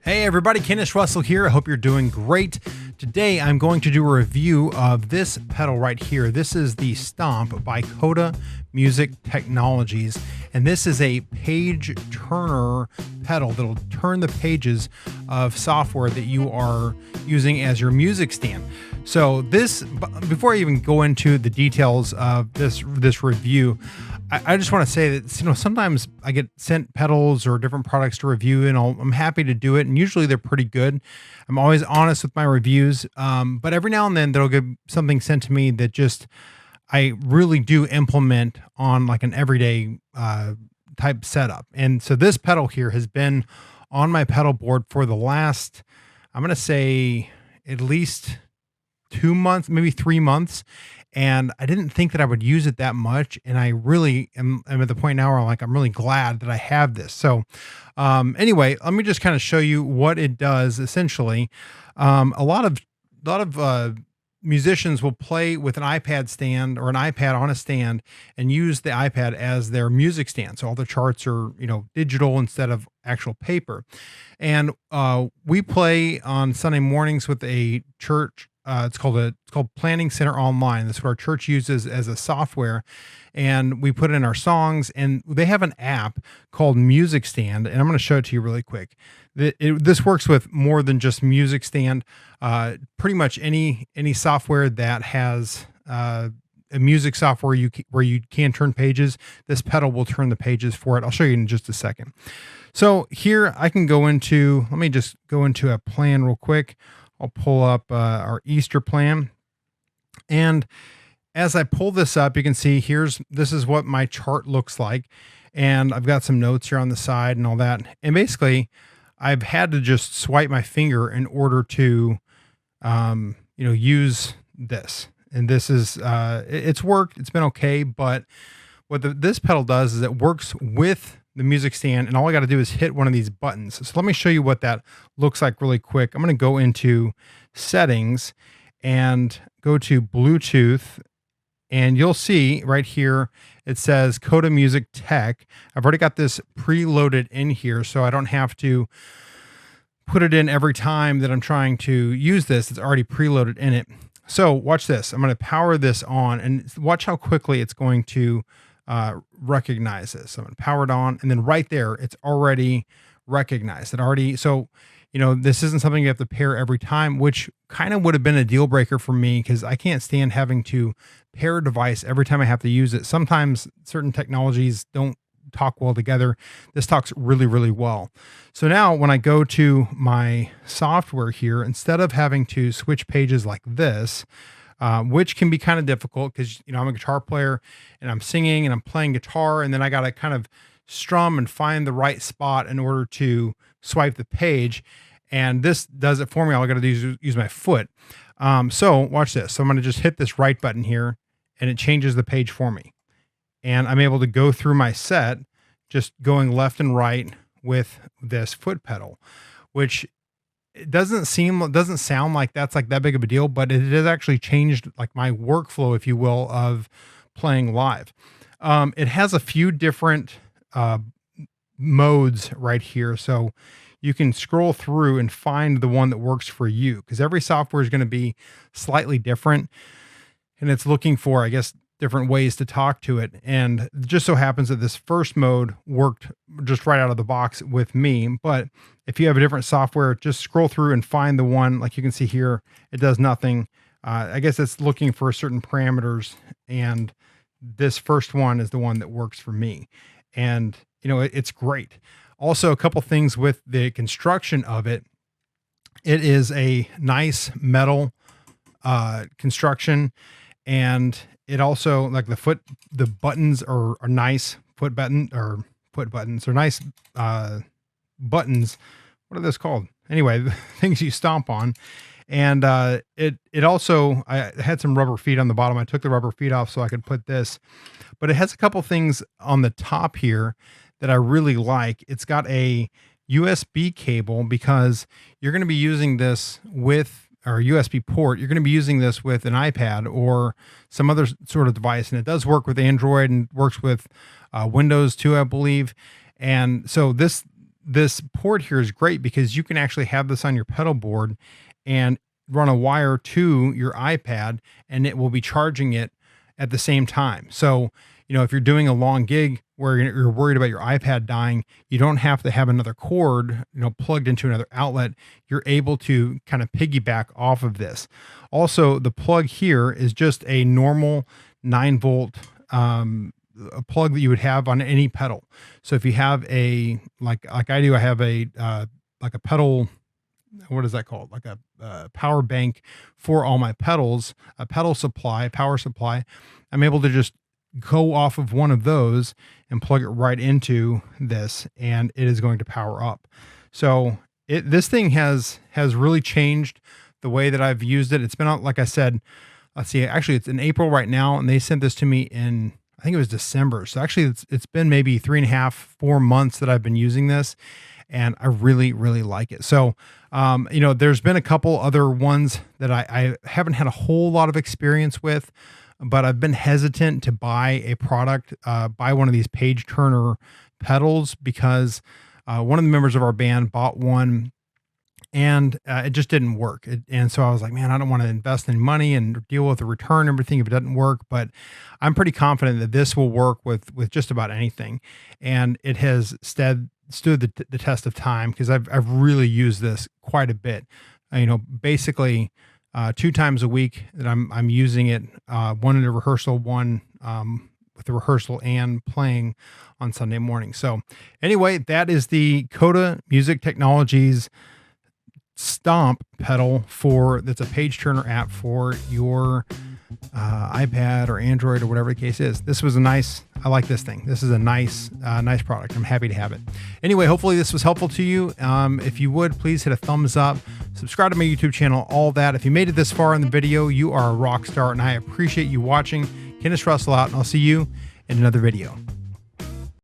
Hey everybody, Kennis Russell here. I hope you're doing great. Today I'm going to do a review of this pedal right here. This is the Stomp by Coda Technologies, and this is a page turner pedal that'll turn the pages of software that you are using as your music stand. So this, before I even go into the details of this review, I just want to say that, sometimes I get sent pedals or different products to review, and I'm happy to do it. And usually they're pretty good. I'm always honest with my reviews. But every now and then there'll get something sent to me that just, I really do implement on like an everyday type setup. And so this pedal here has been on my pedal board for the last, I'm going to say at least 2 months, maybe 3 months. And I didn't think that I would use it that much. And I really am at the point now where I'm really glad that I have this. So anyway, let me just kind of show you what it does. Essentially, a lot of musicians will play with an iPad stand or an iPad on a stand and use the iPad as their music stand. So all the charts are, digital instead of actual paper. And we play on Sunday mornings with a church. It's called Planning Center Online. That's what our church uses as a software, and we put in our songs. And they have an app called Music Stand, and I'm going to show it to you really quick. This works with more than just Music Stand. Pretty much any software that has a music software where you can turn pages, this pedal will turn the pages for it. I'll show you in just a second. So here I can go into. Let me just go into a plan real quick. I'll pull up our Easter plan. And as I pull this up, you can see this is what my chart looks like. And I've got some notes here on the side and all that. And basically I've had to just swipe my finger in order to, use this. And this is, it's worked, it's been okay. But what this pedal does is it works with the music stand, and all I got to do is hit one of these buttons. So let me show you what that looks like really quick. I'm going to go into settings and go to Bluetooth, and you'll see right here it says Coda Music Tech. I've already got this preloaded in here, so I don't have to put it in every time that I'm trying to use this. It's already preloaded in it. So watch this. I'm going to power this on, and watch how quickly it's going to recognize this. So I'm going to power it on, and then right there, it's already recognized. So, this isn't something you have to pair every time, which kind of would have been a deal breaker for me because I can't stand having to pair a device every time I have to use it. Sometimes certain technologies don't talk well together. This talks really, really well. So now when I go to my software here, instead of having to switch pages like this, which can be kind of difficult because, I'm a guitar player and I'm singing and I'm playing guitar, and then I got to kind of strum and find the right spot in order to swipe the page. And this does it for me. All I got to do is use my foot. So watch this. So I'm going to just hit this right button here, and it changes the page for me. And I'm able to go through my set, just going left and right with this foot pedal, which it doesn't sound like that's like that big of a deal, but it has actually changed like my workflow, if you will, of playing live. It has a few different modes right here. So you can scroll through and find the one that works for you, because every software is going to be slightly different, and it's looking for, I guess, different ways to talk to it. And it just so happens that this first mode worked just right out of the box with me. But if you have a different software, just scroll through and find the one. Like you can see here, it does nothing. I guess it's looking for certain parameters, and this first one is the one that works for me. And it's great. Also, a couple things with the construction of it. It is a nice metal construction, and it also, like the buttons are nice foot buttons. They're nice buttons. What are those called? Anyway, the things you stomp on. And it also, I had some rubber feet on the bottom. I took the rubber feet off so I could put this. But it has a couple things on the top here that I really like. It's got a USB cable, because you're going to be using this with, or USB port, you're going to be using this with an iPad or some other sort of device. And it does work with Android and works with Windows too, I believe. And so this this port here is great because you can actually have this on your pedal board and run a wire to your iPad, and it will be charging it at the same time. So, if you're doing a long gig where you're worried about your iPad dying, you don't have to have another cord, plugged into another outlet. You're able to kind of piggyback off of this. Also, the plug here is just a normal 9-volt a plug that you would have on any pedal. So if you have like I do, I have a like a pedal, what is that called? Like a power bank for all my pedals, a power supply. I'm able to just go off of one of those and plug it right into this, and it is going to power up. So this thing has really changed the way that I've used it. It's been out, like I said, let's see, actually it's in April right now, and they sent this to me in, I think it was December. So actually it's been maybe 3.5, 4 months that I've been using this, and I really, really like it. So, there's been a couple other ones that I haven't had a whole lot of experience with, but I've been hesitant to buy a product, buy one of these page turner pedals, because one of the members of our band bought one, and it just didn't work. And so I was like, man, I don't want to invest any money and deal with the return and everything if it doesn't work. But I'm pretty confident that this will work with just about anything. And it has stood the test of time, because I've really used this quite a bit. Basically 2 times a week that I'm using it, one in a rehearsal, one with the rehearsal and playing on Sunday morning. So anyway, that is the Coda Music Technologies Stomp pedal that's a page turner app for your iPad or Android or whatever the case is. I like this thing. This is a nice product. I'm happy to have it. Anyway, hopefully this was helpful to you. If you would, please hit a thumbs up, subscribe to my YouTube channel, all that. If you made it this far in the video, you are a rock star, and I appreciate you watching. Kennis Russell out, and I'll see you in another video.